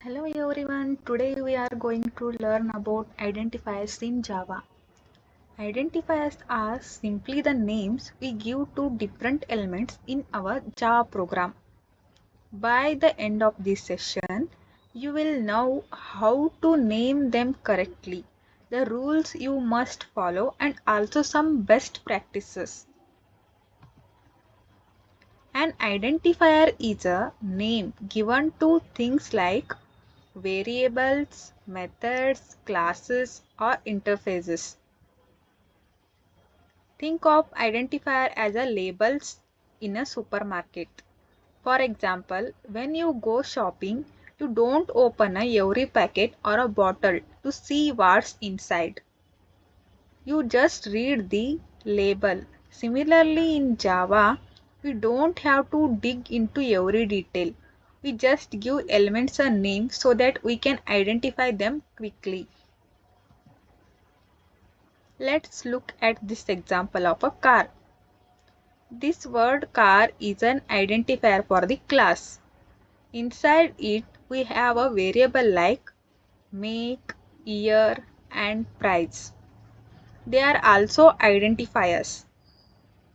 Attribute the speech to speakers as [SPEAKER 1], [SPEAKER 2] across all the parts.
[SPEAKER 1] Hello everyone, today we are going to learn about identifiers in Java. Identifiers are simply the names we give to different elements in our Java program. By the end of this session, you will know how to name them correctly, the rules you must follow, and also some best practices. An identifier is a name given to things like variables, methods, classes, or interfaces. Think of identifier as a labels in a supermarket. For example, when you go shopping, you don't open every packet or a bottle to see what's inside. You just read the label. Similarly, in Java, we don't have to dig into every detail. We just give elements a name so that we can identify them quickly. Let's look at this example of a car. This word car is an identifier for the class. Inside it, we have a variable like make, year, and price. They are also identifiers.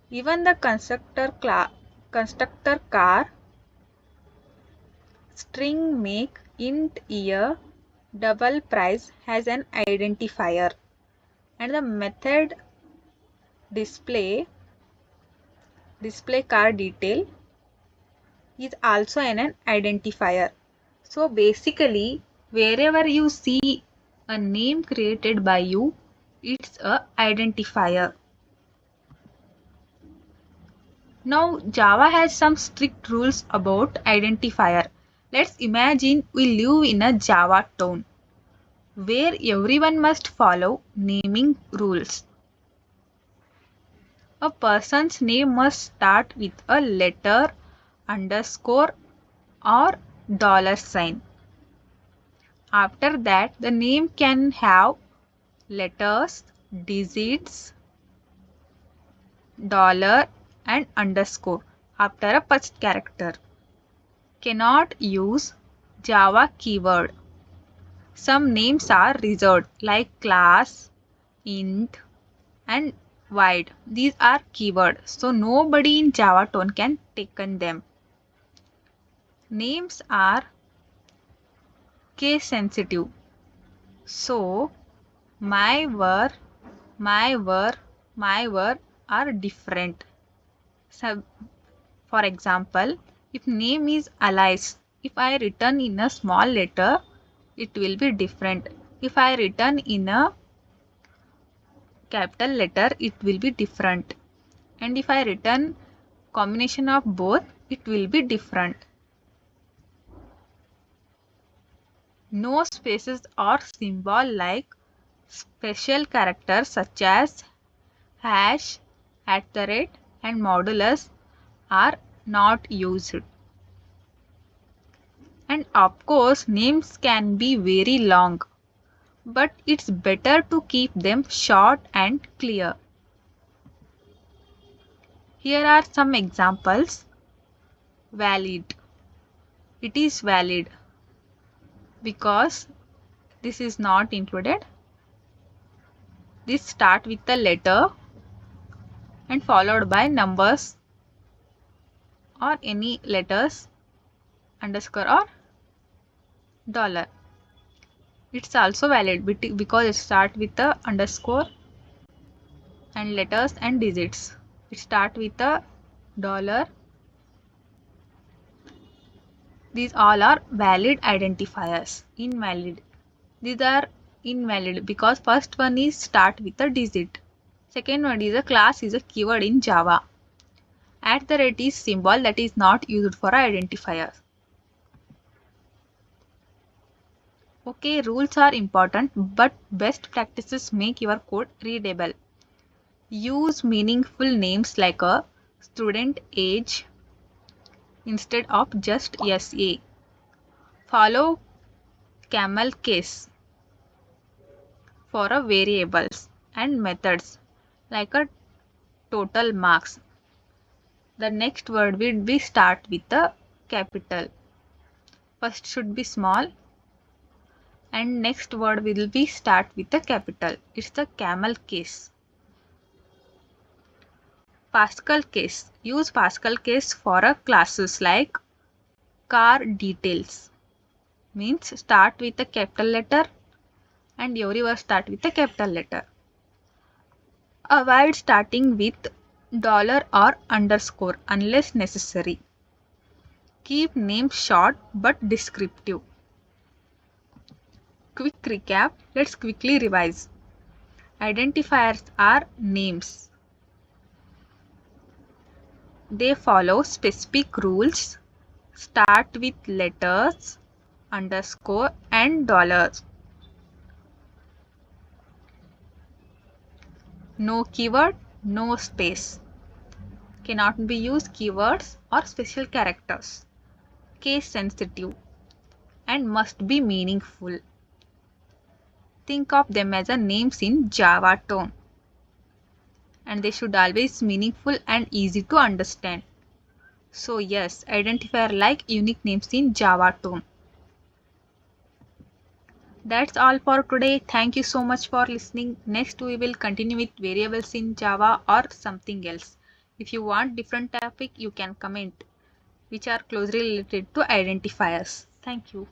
[SPEAKER 1] Even the constructor car, string make, int year, double price has an identifier. And the method display car detail is also an identifier. So basically, wherever you see a name created by you, it's a identifier. Now Java has some strict rules about identifier. Let's imagine we live in a JavaTown where everyone must follow naming rules. A person's name must start with a letter, underscore, or dollar sign. After that, the name can have letters, digits, dollar, and underscore after a first character. Cannot use Java keyword. Some names are reserved like class, int, and void. These are keywords, so nobody in JavaTown can take them. Names are case sensitive. So my were, are different. So, for example, if name is Alice, if I return in a small letter, it will be different. If I return in a capital letter, it will be different. And if I return combination of both, it will be different. No spaces or symbol like special characters such as hash, @ and modulus are not used. And of course, names can be very long, but it's better to keep them short and clear. Here are some examples. Valid. It is valid because this is not included. This start with the letter and followed by numbers or any letters, underscore or dollar. It's also valid because it starts with the underscore and letters and digits. It starts with the dollar. These all are valid identifiers. Invalid. These are invalid because first one is start with a digit. Second one is a class is a keyword in Java. @ is symbol that is not used for identifier. Okay, rules are important, but best practices make your code readable. Use meaningful names like a student age instead of just SA. Follow camel case for a variables and methods like a total marks. The next word will be start with a capital. First should be small And next word will be start with a capital. It's the camel case. Pascal case. Use Pascal case for a classes like car details. Means start with a capital letter and every word start with a capital letter. Avoid starting with dollar or underscore unless necessary. Keep names short but descriptive. Quick recap. Let's quickly revise. Identifiers are names. They follow specific rules. Start with letters, underscore and dollars. No keyword, no space. Cannot be used keywords or special characters. Case sensitive and must be meaningful. Think of them as a names in JavaTown. And they should always meaningful and easy to understand. So yes, identifier like unique names in JavaTown. That's all for today. Thank you so much for listening. Next we will continue with variables in Java or something else. If you want different topic, you can comment which are closely related to identifiers. Thank you.